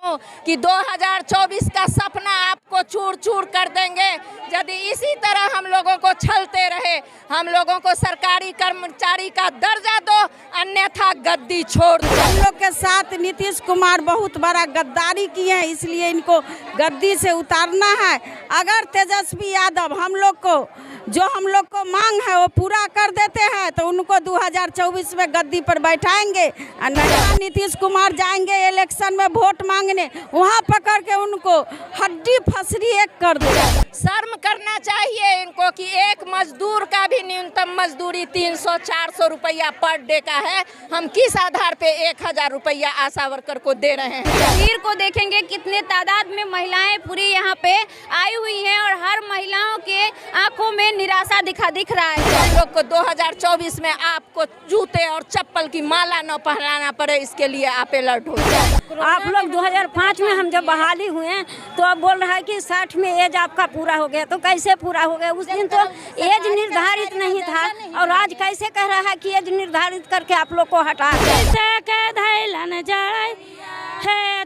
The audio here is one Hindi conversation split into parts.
हूँ कि 2024 का सपना आपको चूर चूर कर देंगे यदि इसी तरह हम लोगों को छलते रहे। हम लोगों को सरकारी कर्मचारी का दर्जा दो, अन्यथा गद्दी छोड़ दो। हम लोग के साथ नीतीश कुमार बहुत बड़ा गद्दारी किए हैं, इसलिए इनको गद्दी से उतारना है। अगर तेजस्वी यादव हम लोग को मांग है वो पूरा कर देते हैं तो उनको 2024 में गद्दी पर बैठाएंगे। नीतीश कुमार जाएंगे इलेक्शन में वोट मांगने, वहाँ पकड़ के उनको हड्डी फसरी एक कर देगा। शर्म करना चाहिए इनको कि एक मजदूर का भी न्यूनतम मजदूरी 300-400 रुपया पर डे का है। हम किस आधार पे 1000 रुपया आशा वर्कर को दे रहे हैं? तस्वीर को देखेंगे कितने तादाद में महिलाएं पूरी यहाँ पे आई हुई हैं और हर महिलाओं के आंखों में निराशा दिख रहा है। हम लोग को 2024 में आपको जूते और चप्पल की माला न पहनाना पड़े, इसके लिए आप अलर्ट हो जाए। आप लोग 2005 में हम जब बहाली हुए तो अब बोल रहा है कि 60 में एज आपका पूरा हो गया, तो कैसे पूरा हो गया? उस दिन तो एज निर्धारित नहीं था और आज कैसे कह रहा है कि एज निर्धारित करके आप लोग को हटा है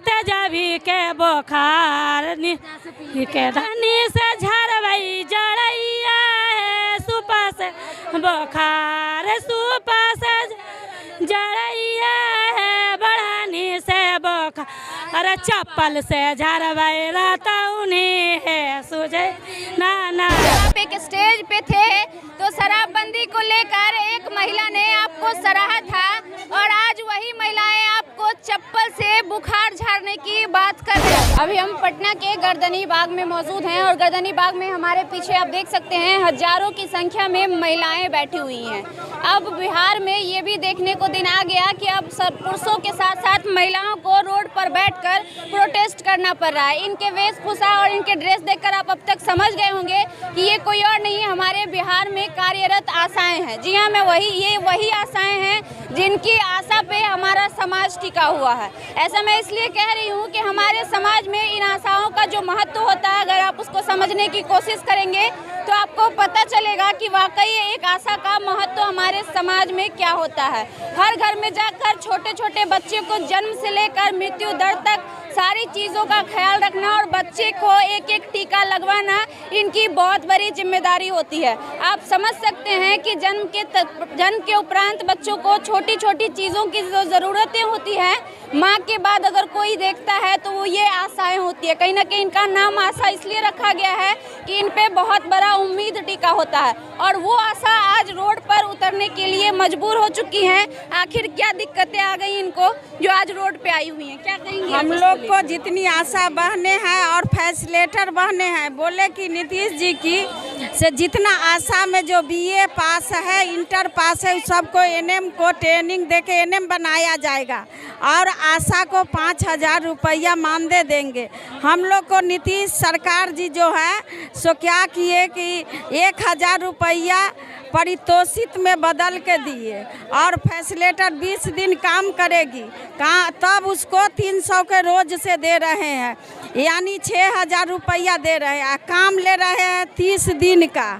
तेजवी के बोखार के धनी से झरवई जड़ैया है सुपा से बोखार सुपा से जड़ैया है बढ़ानी से बोखार अरे चप्पल से झरवई रहता उन्हीं है सुझे ना। आप एक स्टेज पे थे तो शराबबंदी को लेकर एक महिला ने आपको सराहा था और आज वही महिलाएं आपको चप्पल से बुखार झाड़ने की बात कर रहे हैं। अभी हम पटना के गर्दनी बाग में मौजूद हैं और गर्दनी बाग में हमारे पीछे आप देख सकते हैं हजारों की संख्या में महिलाएं बैठी हुई हैं। अब बिहार में ये भी देखने को दिन आ गया कि अब पुरुषों के साथ साथ महिलाओं को रोड पर बैठकर प्रोटेस्ट करना पड़ रहा है। इनके वेशभूषा और इनके ड्रेस देखकर आप अब तक समझ गए होंगे कि ये कोई और नहीं, हमारे बिहार में कार्यरत आशाएं हैं। जी हाँ, ये वही आशाएं हैं जिनकी आशा पे हमारा समाज टिका हुआ है। ऐसा मैं इसलिए कह रही हूँ कि हमारे समाज में इन आशाओं का जो महत्व होता है, अगर आप उसको समझने की कोशिश करेंगे तो आपको पता चलेगा कि वाकई एक आशा का महत्व हमारे समाज में क्या होता है। हर घर में जाकर छोटे छोटे बच्चे को जन्म से लेकर मृत्यु दर तक सारी चीज़ों का ख्याल रखना और बच्चे को एक एक टीका लगवाना इनकी बहुत बड़ी जिम्मेदारी होती है। आप समझ सकते हैं कि जन्म के उपरांत बच्चों को छोटी छोटी चीज़ों की जो ज़रूरतें होती हैं, माँ के बाद अगर कोई देखता है तो वो ये आशाएं होती है। कहीं ना कहीं इनका नाम आशा इसलिए रखा गया है कि इन पे बहुत बड़ा उम्मीद टिका होता है और वो आशा आज रोड पर उतरने के लिए मजबूर हो चुकी हैं। आखिर क्या दिक्कतें आ गई इनको जो आज रोड पे आई हुई हैं, क्या कहेंगे? हम लोग को जितनी आशा बहने हैं और फैसिलेटर बहने हैं, बोले कि नीतीश जी की से जितना आशा में जो बीए पास है, इंटर पास है, सबको एनएम को ट्रेनिंग देके एनएम बनाया जाएगा और आशा को 5000 रुपया मानदेय देंगे। हम लोग को नीतीश सरकार जी जो है सो क्या किए कि 1000 रुपया परितोषित में बदल के दिए और फैसिलेटर 20 दिन काम करेगी तब उसको 300 के रोज से दे रहे हैं, यानी 6000 रुपया दे रहे हैं। काम ले रहे हैं 30 दिन का।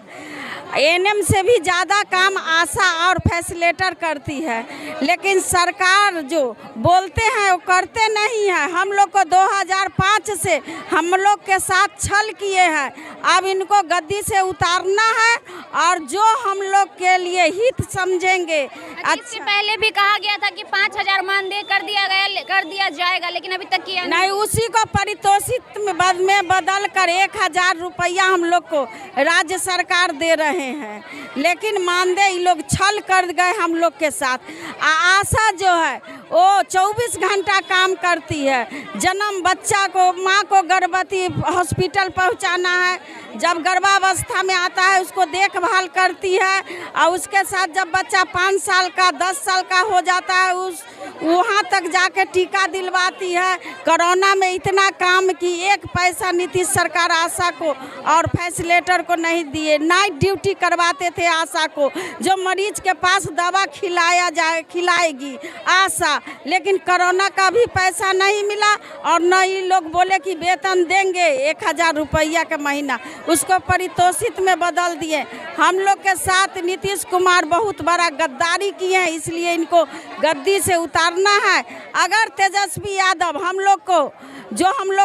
एनएम से भी ज़्यादा काम आशा और फैसिलेटर करती है, लेकिन सरकार जो बोलते हैं वो करते नहीं है। हम लोग को 2005 से हम लोग के साथ छल किए हैं, अब इनको गद्दी से उतारना है और जो हम लोग के लिए हित समझेंगे। इससे पहले भी कहा गया था कि 5000 मानदेय कर दिया जाएगा, लेकिन अभी तक किया नहीं। उसी को परितोषित में बदल कर 1000 रुपया हम लोग को राज्य सरकार दे रहे हैं, लेकिन मानदेय लोग छल कर गए हम लोग के साथ। आशा जो है वो 24 घंटा काम करती है। जन्म बच्चा को, माँ को गर्भवती हॉस्पिटल पहुंचाना है, जब गर्भावस्था में आता है उसको देखभाल करती है और उसके साथ जब बच्चा 5 साल का 10 साल का हो जाता है वहाँ तक जाके टीका दिलवाती है। कोरोना में इतना काम की एक पैसा नीतीश सरकार आशा को और फैसिलेटर को नहीं दिए। नाइट ड्यूटी करवाते थे आशा को, जो मरीज के पास दवा खिलाएगी आशा, लेकिन कोरोना का भी पैसा नहीं मिला और न ही लोग बोले कि वेतन देंगे 1000 रुपया के महीना, उसको परितोषित में बदल दिए। हम लोग के साथ नीतीश कुमार बहुत बड़ा गद्दारी किए हैं, इसलिए इनको गद्दी से उतारना है। अगर तेजस्वी यादव हम लोग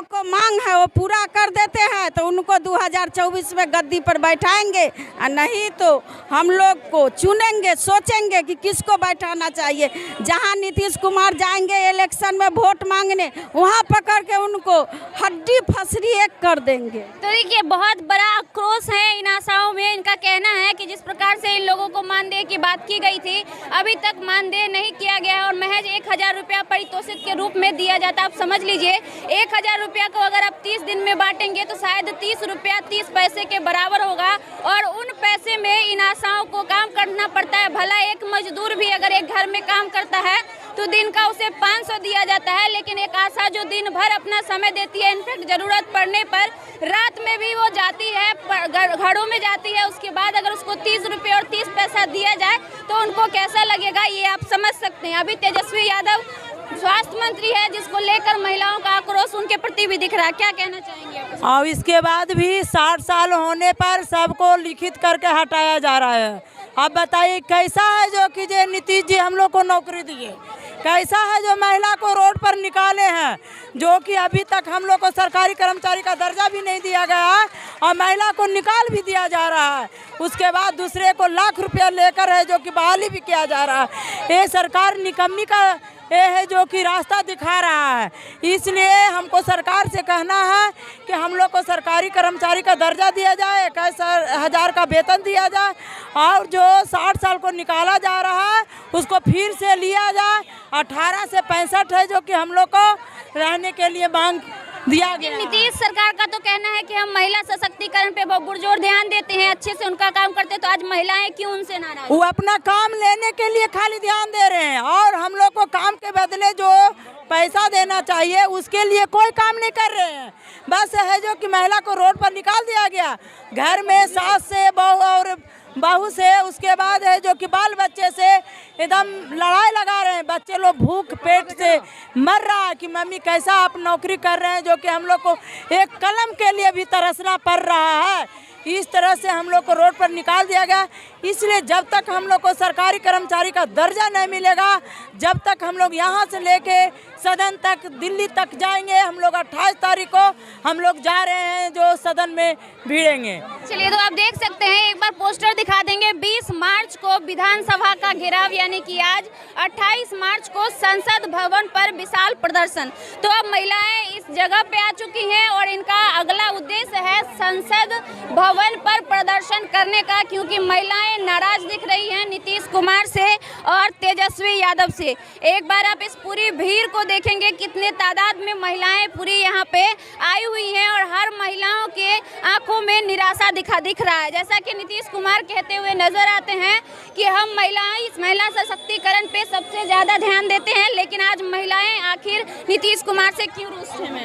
को मांग है वो पूरा कर देते हैं तो उनको 2024 में गद्दी पर बैठाएंगे, और नहीं तो हम लोग को चुनेंगे, सोचेंगे कि किसको बैठाना चाहिए। जहां नीतीश कुमार जाएंगे इलेक्शन में वोट मांगने, वहां पकड़ के उनको हड्डी फसरी एक कर देंगे। तो देखिए, बहुत बड़ा आक्रोश है इन आशाओं में। इनका कहना है कि जिस प्रकार से इन लोगों को मानदेय की बात की गई थी, अभी तक मानदेय नहीं किया गया है और महज 1000 रुपया पारितोषिक के रूप में दिया जाता है। आप समझ लीजिए, 1000 रुपया को अगर आप 30 दिन में बांटेंगे तो शायद 30 रुपया 30 पैसे के बराबर होगा, और उन पैसे में इन आशाओं को काम करना पड़ता है। भला एक मजदूर भी अगर एक घर में काम करता है तो दिन का उसे 500 दिया जाता है, लेकिन एक आशा जो दिन भर अपना समय देती है, इनफैक्ट ज़रूरत पड़ने पर रात में भी वो जाती है, घरों में जाती है, उसके बाद अगर उसको 30 रुपये और 30 पैसा दिया जाए तो उनको कैसा लगेगा, ये आप समझ सकते हैं। अभी तेजस्वी यादव स्वास्थ्य मंत्री है, जिसको लेकर महिलाओं का आक्रोश उनके प्रति भी दिख रहा है। क्या कहना चाहेंगे आप? और इसके बाद भी 60 साल होने पर सबको लिखित करके हटाया जा रहा है। अब बताइए कैसा है जो कि जे नीतीश जी हम लोग को नौकरी दिए, कैसा है जो महिला को रोड पर निकाले हैं, जो कि अभी तक हम लोग को सरकारी कर्मचारी का दर्जा भी नहीं दिया गया है और महिला को निकाल भी दिया जा रहा है। उसके बाद दूसरे को लाख रुपया लेकर है जो कि बहाली भी किया जा रहा है। ये सरकार निकम्मी का ये है जो कि रास्ता दिखा रहा है। इसलिए हमको सरकार से कहना है कि हम लोग को सरकारी कर्मचारी का दर्जा दिया जाए, 21,000 का वेतन दिया जाए, और जो 60 साल को निकाला जा रहा है उसको फिर से लिया जाए। 18 से 65 है जो कि हम लोग को रहने के लिए मांग दिया गया। नीतीश सरकार का तो कहना है कि हम महिला सशक्तिकरण पे बहुत पुरजोर ध्यान देते हैं, अच्छे से उनका काम करते हैं, तो आज महिलाएं क्यों उनसे नाराज? वो अपना काम लेने के लिए खाली ध्यान दे रहे हैं, और हम लोग को काम के बदले जो पैसा देना चाहिए उसके लिए कोई काम नहीं कर रहे हैं। बस है जो कि महिला को रोड पर निकाल दिया गया, घर में सास से बहू से, उसके बाद है जो कि बाल बच्चे से एकदम लड़ाई लगा रहे हैं। बच्चे लोग भूख पेट से मर रहा है कि मम्मी कैसा आप नौकरी कर रहे हैं, जो कि हम लोग को एक कलम के लिए भी तरसना पड़ रहा है। इस तरह से हम लोग को रोड पर निकाल दिया गया। इसलिए जब तक हम लोग को सरकारी कर्मचारी का दर्जा नहीं मिलेगा, जब तक हम लोग यहाँ से लेके सदन तक, दिल्ली तक जाएंगे। हम लोग 28 तारीख को हम लोग जा रहे हैं जो सदन में भिड़ेंगे। चलिए, तो आप देख सकते हैं, एक बार पोस्टर दिखा देंगे। 20 मार्च को विधानसभा का घेराव, यानी कि आज 28 मार्च को संसद भवन पर विशाल प्रदर्शन। तो अब महिलाएं इस जगह पे आ चुकी हैं और इनका अगला उद्देश्य है संसद भवन पर प्रदर्शन करने का, क्योंकि महिलाएं नाराज दिख रही हैं नीतीश कुमार से और तेजस्वी यादव से। एक बार आप इस पूरी भीड़ को देखेंगे, कितने तादाद में महिलाएं पूरी यहाँ पे आई हुई हैं और हर महिलाओं के आंखों में निराशा दिख रहा है। जैसा कि नीतीश कुमार कहते हुए नजर आते हैं कि हम महिलाएं इस महिला सशक्तिकरण पे सबसे ज़्यादा ध्यान देते हैं, लेकिन आज महिलाएं आखिर नीतीश कुमार से क्यों रुष्ट हैं?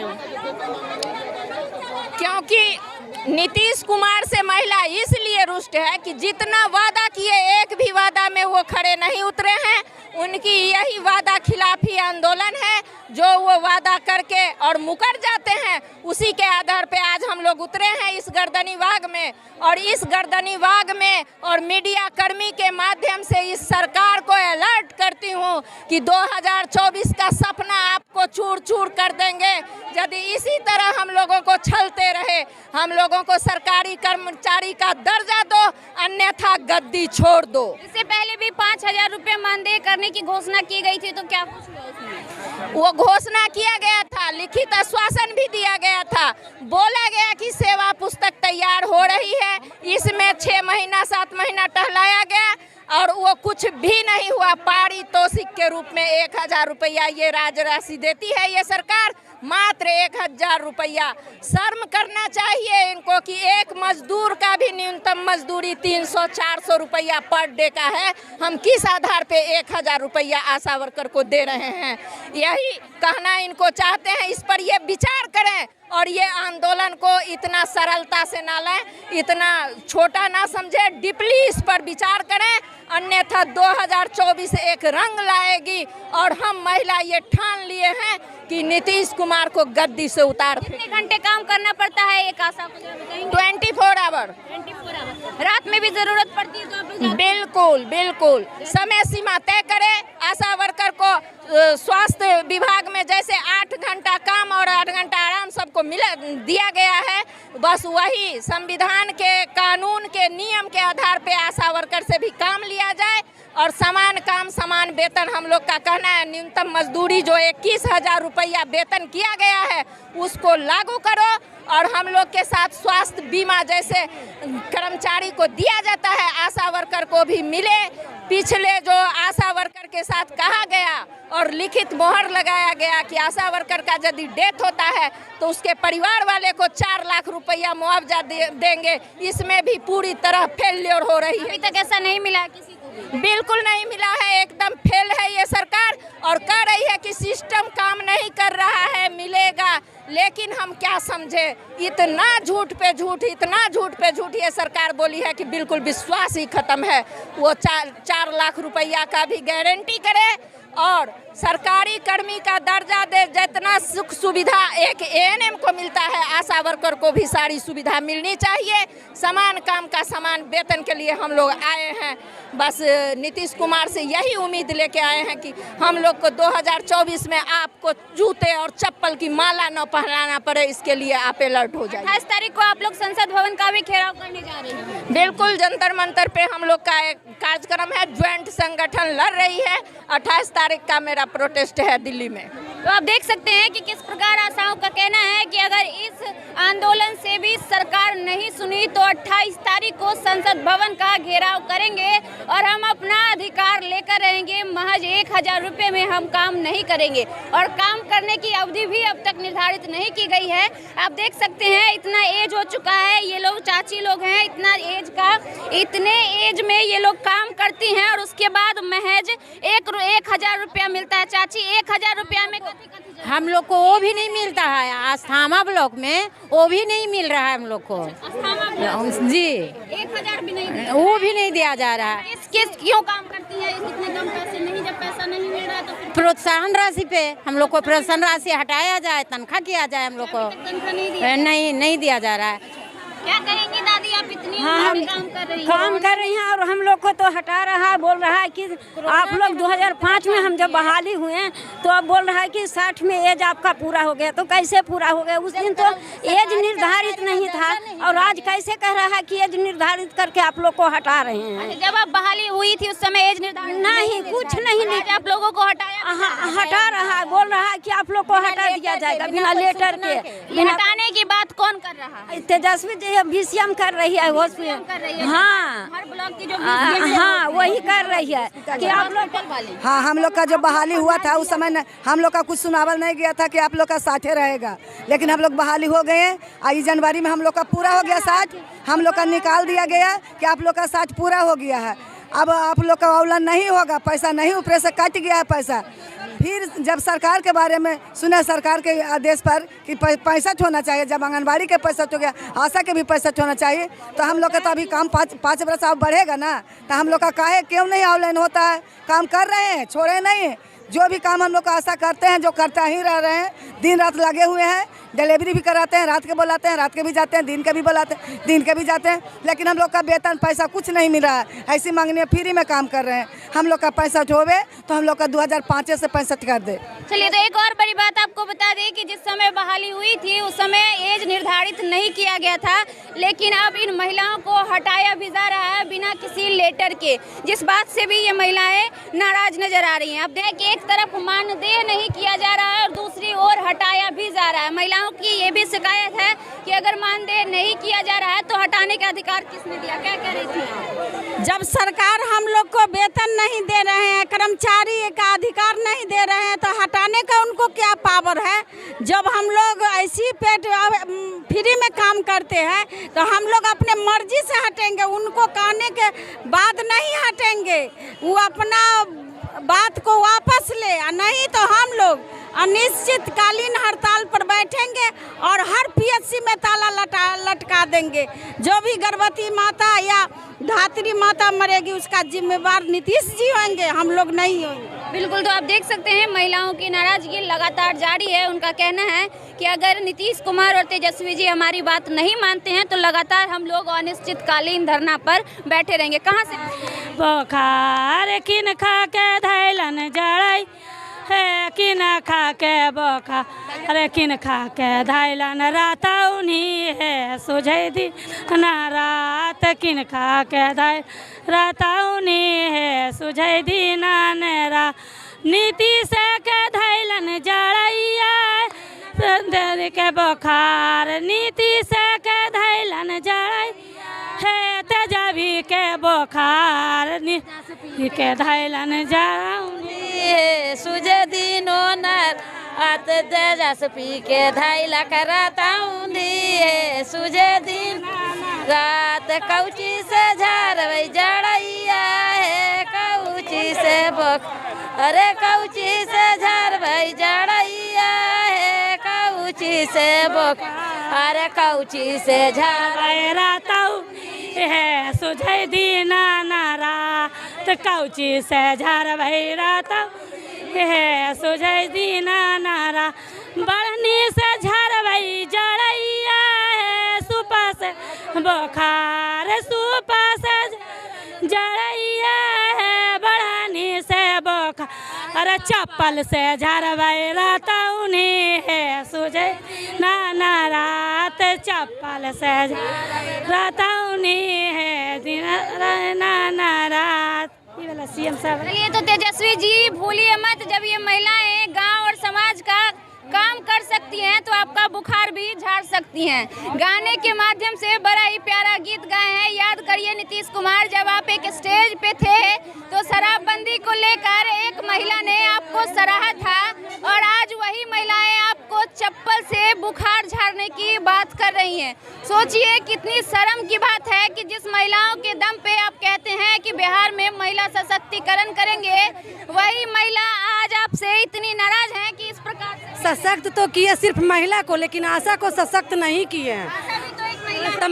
क्योंकि नीतीश कुमार से महिला इसलिए रुष्ट है कि जितना वादा किए एक भी वादा में वो खड़े नहीं उतरे हैं। उनकी यही वादा खिलाफी आंदोलन है, जो वो वादा करके और मुकर जाते हैं, उसी के आधार पे आज हम लोग उतरे हैं इस गर्दनी वाग में। और इस गर्दनी वाग में और मीडिया कर्मी के माध्यम से इस सरकार को अलर्ट करती हूँ कि 2024 का सपना आपको चूर चूर कर देंगे यदि इसी तरह हम लोगों को छलते रहे। हम लोगों को सरकारी कर्मचारी का दर्जा दो, अन्यथा गद्दी छोड़ दो। इससे पहले भी 5000 रुपये मानदेय करने की घोषणा की गई थी, तो क्या कुछ हुआ उसमें? वो घोषणा किया गया था, लिखित आश्वासन भी दिया गया था, बोला गया कि सेवा पुस्तक तैयार हो रही है, इसमें 6 महीना 7 महीना टहलाया गया और वो कुछ भी नहीं हुआ। पारितोषिक के रूप में 1000 रुपया ये राजराशि देती है ये सरकार, मात्र 1000 रुपया। शर्म करना चाहिए इनको कि एक मजदूर का भी न्यूनतम मजदूरी 300-400 रुपया पर डे का है। हम किस आधार पे 1000 रुपया आशा वर्कर को दे रहे हैं? यही कहना इनको चाहते हैं, इस पर ये विचार करें और ये आंदोलन को इतना सरलता से ना लें, इतना छोटा ना समझे, डीपली इस पर विचार करें, अन्यथा 2024 एक रंग लाएगी। और हम महिला ये ठान लिए हैं कि नीतीश कुमार को गद्दी से उतार कितने घंटे काम करना पड़ता है एक आशा को, जरा बताएंगे? 24 आवर। 24 आवर। रात में भी जरूरत पड़ती है तो आप लोग जाते हैं? बिल्कुल बिल्कुल, समय सीमा तय करे। आशा वर्कर को स्वास्थ्य विभाग में जैसे 8 घंटा काम और 8 घंटा आराम सबको दिया गया है, बस वही संविधान के कानून के नियम के आधार पे आशा वर्कर से भी काम लिया जाए और समान काम समान वेतन। हम लोग का कहना है न्यूनतम मजदूरी जो 21,000 रुपया वेतन किया गया है उसको लागू करो और हम लोग के साथ स्वास्थ्य बीमा जैसे कर्मचारी को दिया जाता है आशा वर्कर को भी मिले। पिछले जो आशा वर्कर के साथ कहा गया और लिखित मोहर लगाया गया कि आशा वर्कर का यदि डेथ होता है तो उसके परिवार वाले को 4 लाख रुपया मुआवजा देंगे, इसमें भी पूरी तरह फेल्योर हो रही है। अभी तक ऐसा नहीं मिला किसी को भी? बिल्कुल नहीं मिला है, एकदम फेल है ये सरकार और कह रही है कि सिस्टम काम नहीं कर रहा है, मिलेगा। लेकिन हम क्या समझे, इतना झूठ पे झूठ, इतना झूठ पे झूठ ये सरकार बोली है कि बिल्कुल विश्वास ही खत्म है। वो 4 लाख रुपया का भी गारंटी करे और सरकारी कर्मी का दर्जा दे। जितना सुख सुविधा एक एएनएम को मिलता है आशा वर्कर को भी सारी सुविधा मिलनी चाहिए। समान काम का समान वेतन के लिए हम लोग आए हैं। बस नीतीश कुमार से यही उम्मीद लेके आए हैं कि हम लोग को 2024 में आपको जूते और चप्पल की माला न पहनाना पड़े, इसके लिए आप अलर्ट हो जाइए। 28 तारीख को आप लोग संसद भवन का भी घेराव करने जा रहे हैं? बिल्कुल, जंतर मंतर पे हम लोग का एक कार्यक्रम है, ज्वाइंट संगठन लड़ रही है। 28 तारीख का मेरा प्रोटेस्ट है दिल्ली में। तो आप देख सकते हैं कि किस प्रकार आशाओं का कहना है कि अगर इस आंदोलन से भी सरकार नहीं सुनी तो 28 तारीख को संसद भवन का घेराव करेंगे और हम अपना अधिकार लेकर रहेंगे। महज 1,000 रुपये में हम काम नहीं करेंगे और काम करने की अवधि भी अब तक निर्धारित नहीं की गई है। आप देख सकते हैं इतना एज हो चुका है, ये लोग चाची लोग हैं, इतना एज का, इतने एज में ये लोग काम करती हैं और उसके बाद महज 1,000 रुपया मिलता है। चाची, 1,000 रुपया में हम लोग को वो भी नहीं मिलता है। आस्थामा ब्लॉक में वो भी नहीं मिल रहा है हम लोग को जी। 1,000 भी नहीं, वो भी नहीं दिया जा रहा है। किस क्यों काम करती है इतने कम पैसे? नहीं, जब पैसा नहीं मिल रहा तो फिर प्रोत्साहन राशि पे हम लोग को प्रोत्साहन राशि हटाया जाए, तनख्वाह किया जाए। हम लोग को तनख्वाह नहीं दिया। नहीं दिया जा रहा है। क्या कहेंगी दादी, आप इतनी हाँ, काम कर रही हैं? काम कर रही हैं और हम लोग को तो हटा रहा है, बोल रहा है कि आप लोग 2005 में हम जब बहाली हुए हैं तो अब बोल रहा है कि 60 में एज आपका पूरा हो गया। तो कैसे पूरा हो गया? उस दिन तो एज निर्धारित नहीं था और आज कैसे कह रहा है कि एज निर्धारित करके आप लोग को हटा रहे हैं? जब आप बहाली हुई थी उस समय एज निर्धारित नहीं, कुछ नहीं आज आप लोगों को हटाया? हटा रहा है, बोल रहा है कि आप लोग को हटा दिया जाएगा बिना लेटर के। हटाने की बात कौन कर रहा है? तेजस्वी जी बीसीएम कर रही है हॉस्पिटल। हाँ हर ब्लॉक की जो हाँ वही कर रही है कि आप लोग। हाँ, हम लोग का जो बहाली हुआ था उस समय हम लोग का कुछ सुनावल नहीं गया था कि आप लोग का 60 रहेगा, लेकिन हम लोग बहाली हो गए हैं। इस जनवरी में हम लोग का पूरा हो गया 60। हम लोग का निकाल दिया गया कि आप लोग का 60 पूरा हो गया है। अब आप लोग का अवलन नहीं होगा, पैसा नहीं ऊपर से कट गया है पैसा। फिर जब सरकार के बारे में सुना, सरकार के आदेश पर कि 65 होना चाहिए, जब आंगनबाड़ी के 65 हो गया, आशा के भी 65 होना चाहिए, तो हम लोग का तो अभी काम 5 वर्ष अब बढ़ेगा ना, तो हम लोग का काहे क्यों नहीं ऑनलाइन होता है? काम कर रहे हैं, छोड़े नहीं। जो भी काम हम लोग का आशा करते हैं, जो करता ही रह रहे हैं, दिन रात लगे हुए हैं। डिलीवरी भी कराते हैं, रात के बुलाते हैं, रात के भी जाते हैं, दिन के भी बुलाते हैं, दिन के भी जाते हैं, लेकिन हम लोग का वेतन पैसा कुछ नहीं मिल रहा है। ऐसी मांगने फ्री में काम कर रहे हैं। हम लोग का 65 होवे तो हम लोग का 2005 से 65 कर दे। चलिए, तो एक और बड़ी बात आपको बता दें कि जिस समय बहाली हुई थी उस समय एज निर्धारित नहीं किया गया था, लेकिन अब इन महिलाओं को हटाया भी जा रहा है बिना किसी लेटर के, जिस बात से भी ये महिलाएं नाराज नजर आ रही हैं। अब देखिए, एक तरफ मानदेय नहीं किया जा रहा है और दूसरी ओर हटाया भी जा रहा है। महिलाओं की ये भी शिकायत है कि अगर मानदेय नहीं किया जा रहा है तो हटाने का अधिकार किसने दिया? क्या कह रही थी? जब सरकार हम लोग को वेतन नहीं दे रहे हैं, कर्मचारी का अधिकार नहीं दे रहे हैं, तो हटाने का उनको क्या पावर है? जब हम लोग ऐसी पेट फ्री में काम करते हैं तो हम लोग अपने मर्जी से हटेंगे, उनको कहने के बाद नहीं हटेंगे। वो अपना बात को वापस ले, नहीं तो हम लोग अनिश्चितकालीन हड़ताल पर बैठेंगे और हर पीएचसी में ताला लटका देंगे। जो भी गर्भवती माता या धात्री माता मरेगी उसका जिम्मेवार नीतीश जी होंगे, हम लोग नहीं होंगे। बिल्कुल, तो आप देख सकते हैं महिलाओं की नाराजगी लगातार जारी है। उनका कहना है कि अगर नीतीश कुमार और तेजस्वी जी हमारी बात नहीं मानते हैं तो लगातार हम लोग अनिश्चितकालीन धरना पर बैठे रहेंगे। कहाँ से? बुखार किन खा के धैलन जड़ई है, किन खा के बुखार, अरे किन खा के धैलन रातौनी है, सुझै दी ना रात किन खा के धै रातौनी है, सुझै दी ना नेरा नीतीश के धैलन जड़ैया के बुखार, नीतीश के धैलन जड़ै है, तेजस्वी के बुखार के धैलन जड़ौनी है, सुझे दिनो नर आत तेजस्वी के धैला करताऊंदी है, सुझे दिन रात कौची से झारवई जड़ैया है, कौची से अरे कौची से झारवई जड़ैया है, कौची से अरे कौची से झारवई रातौ है, सुझै दीना नारा तो कौची से झारवई रातौ है, सुझै दीना नारा बढ़नी से झारवई जड़ैया है, सुपा से बुखार सुपा से जड़ैया है, बढ़नी से बुखार, अरे चप्पल से झारवई रातौनी है, सुझै ना रात चप्पल से रातौनी है, दिन ना रात। सीएम साहब, चलिए, तो तेजस्वी जी भूलिए मत, जब ये महिलाएं गांव और समाज का काम कर सकती हैं तो आपका बुखार भी झाड़ सकती हैं। गाने के माध्यम से बड़ा ही प्यारा गीत गाए हैं। याद करिए नीतीश कुमार, जब आप एक स्टेज पे थे तो शराबबंदी को लेकर एक महिला ने आपको सराहा था और आज वही महिलाएं आपको चप्पल से बुखार झाड़ने की बात कर रही हैं। सोचिए कितनी शर्म की बात है कि जिस महिलाओं के दम पे आप कहते हैं कि बिहार में महिला सशक्तिकरण करेंगे, वही महिला आज आपसे इतनी नाराज हैं कि इस प्रकार से सशक्त तो किए सिर्फ महिला को, लेकिन आशा को सशक्त नहीं किए हैं। तब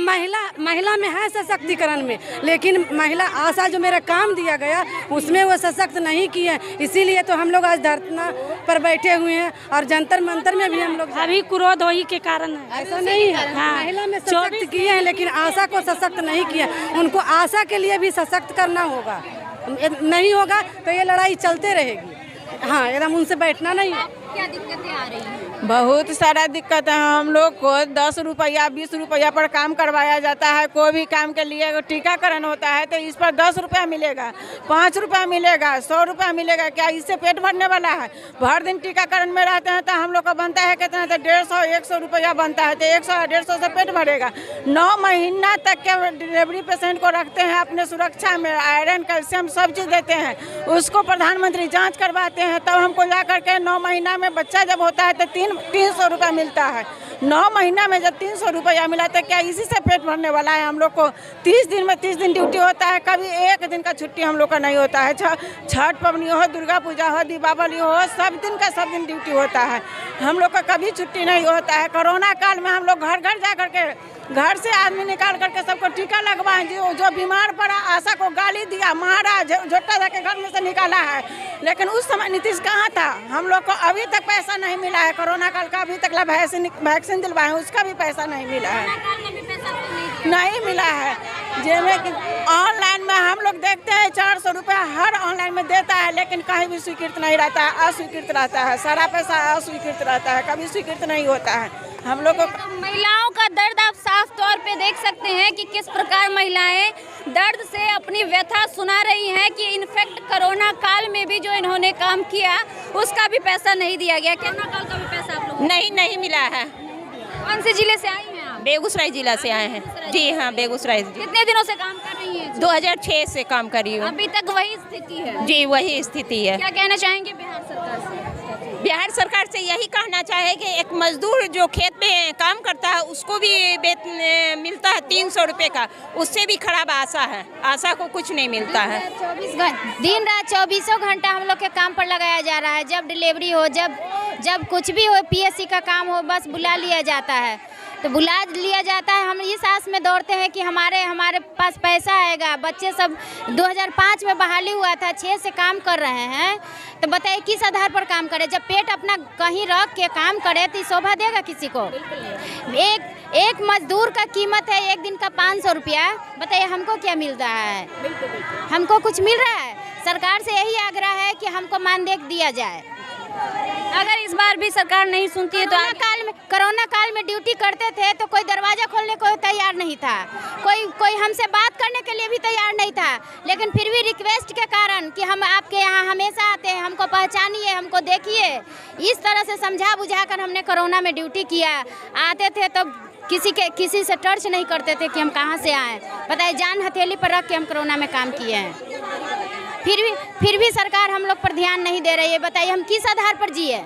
महिला में है सशक्तिकरण में, लेकिन महिला आशा जो मेरा काम दिया गया उसमें वो सशक्त नहीं किए, इसीलिए तो हम लोग आज धरना पर बैठे हुए हैं और जंतर मंतर में भी हम लोग अभी क्रोध वही के कारण है, ऐसा नहीं है। हाँ, महिला में सशक्त किए हैं लेकिन आशा को सशक्त नहीं किया। उनको आशा के लिए भी सशक्त करना होगा, नहीं होगा तो ये लड़ाई चलते रहेगी। हाँ, एकदम उनसे बैठना नहीं है। क्या दिक्कतें आ रही हैं? बहुत सारा दिक्कत है। हम लोग को 10 रुपया 20 रुपया पर काम करवाया जाता है। कोई भी काम के लिए टीकाकरण होता है तो इस पर 10 रुपया मिलेगा, 5 रुपया मिलेगा, 100 रुपया मिलेगा। क्या इससे पेट भरने वाला है? भर दिन टीकाकरण में रहते हैं तो हम लोग का बनता है कितना, तो 150-100 रुपया बनता है, तो 100-150 से पेट भरेगा। 9 महीना तक के डिलीवरी पेशेंट को रखते हैं अपने सुरक्षा में, आयरन कैल्शियम सब चीज़ देते हैं। उसको प्रधानमंत्री जाँच करवाते हैं, तब हमको जा करके 9 महीना में बच्चा जब होता है तो 300 रुपया मिलता है। 9 महीना में जब 300 रुपया मिला तो क्या इसी से पेट भरने वाला है? हम लोग को 30 दिन में 30 दिन ड्यूटी होता है, कभी एक दिन का छुट्टी हम लोग का नहीं होता है। छठ पवनी हो, दुर्गा पूजा हो, दीपावली हो, सब दिन का सब दिन ड्यूटी होता है। हम लोग का कभी छुट्टी नहीं होता है। कोरोना काल में हम लोग घर घर जा करके, घर से आदमी निकाल करके सबको टीका लगवाएं। जो बीमार पड़ा आशा को गाली दिया, मारा, झोटा जाके घर में से निकाला है। लेकिन उस समय नीतीश कहाँ था? हम लोग को अभी तक पैसा नहीं मिला है। कोरोना काल का अभी तक वैक्सीन दिलवाए, उसका भी पैसा नहीं मिला है, नहीं मिला है। जिसमें कि ऑनलाइन में हम लोग देखते हैं 400 रुपया हर ऑनलाइन में देता है, लेकिन कहीं भी स्वीकृत नहीं रहता है, अस्वीकृत रहता है। सारा पैसा अस्वीकृत रहता है, कभी स्वीकृत नहीं होता है। हम लोग को महिलाओं का दर्द आप साफ तौर पे देख सकते हैं कि किस प्रकार महिलाएं दर्द से अपनी व्यथा सुना रही हैं कि इनफैक्ट कोरोना काल में भी जो इन्होंने काम किया उसका भी पैसा नहीं दिया गया। कोरोना काल का भी पैसा आप लोगों को नहीं मिला है। कौन से जिले से आई हैं आप? बेगूसराय जिला से आए हैं। जी हाँ, बेगूसराय। कितने दिनों से काम कर रही हैं? 2006 से काम कर रही हूँ। अभी तक वही स्थिति है? जी, वही स्थिति है। क्या कहना चाहेंगे बिहार सरकार से? बिहार सरकार से यही कहना चाहे कि एक मजदूर जो खेत में काम करता है उसको भी वेतन मिलता है 300 रुपये का, उससे भी खराब आशा है। आशा को कुछ नहीं मिलता है। दिन रात 24 घंटा हम लोग के काम पर लगाया जा रहा है। जब डिलीवरी हो, जब कुछ भी हो, PSC का काम हो, बस बुला लिया जाता है। तो बुला लिया जाता है। हम इस आस में दौड़ते हैं कि हमारे पास पैसा आएगा। बच्चे सब 2005 में बहाली हुआ था, 6 से काम कर रहे हैं, तो बताइए किस आधार पर काम करे? जब पेट अपना कहीं रख के काम करे तो शोभा देगा किसी को? एक मजदूर का कीमत है एक दिन का 500 रुपया। बताइए हमको क्या मिल रहा है? हमको कुछ मिल रहा है? सरकार से यही आग्रह है कि हमको मानदेय दिया जाए। अगर इस बार भी सरकार नहीं सुनती है तो कोरोना काल में ड्यूटी करते थे तो कोई दरवाजा खोलने को तैयार नहीं था, कोई हमसे बात करने के लिए भी तैयार नहीं था, लेकिन फिर भी रिक्वेस्ट के कारण कि हम आपके यहाँ हमेशा आते हैं, हमको पहचानिए, हमको देखिए, इस तरह से समझा बुझा कर हमने कोरोना में ड्यूटी किया। आते थे तो किसी से टर्च नहीं करते थे कि हम कहाँ से आए। बताइए जान हथेली पर रख के हम कोरोना में काम किए हैं, फिर भी सरकार हम लोग पर ध्यान नहीं दे रही है। बताइए हम किस आधार पर जिए?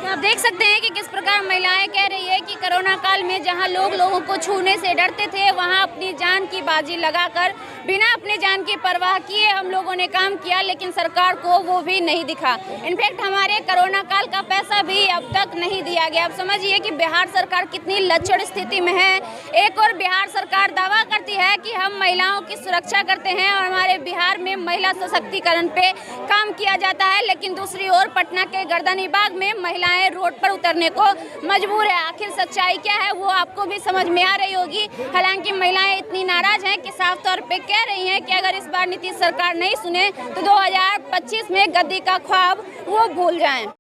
आप देख सकते हैं कि किस प्रकार महिलाएं कह रही है कि कोरोना काल में जहां लोगों को छूने से डरते थे, वहां अपनी जान की बाजी लगाकर बिना अपने जान की परवाह किए हम लोगों ने काम किया, लेकिन सरकार को वो भी नहीं दिखा। इनफैक्ट हमारे कोरोना काल का पैसा भी अब तक नहीं दिया गया। अब समझिए कि बिहार सरकार कितनी लचर स्थिति में है। एक और बिहार सरकार दावा करती है कि हम महिलाओं की सुरक्षा करते हैं और हमारे बिहार में महिला सशक्तिकरण पे काम किया जाता है, लेकिन दूसरी ओर पटना के गर्दनीबाग में महिलाएं रोड पर उतरने को मजबूर है। आखिर सच्चाई क्या है वो आपको भी समझ में आ रही होगी। हालांकि महिलाएं इतनी नाराज हैं कि साफ तौर पे कह रही हैं कि अगर इस बार नीतीश सरकार नहीं सुने तो 2025 में गद्दी का ख्वाब वो भूल जाएं।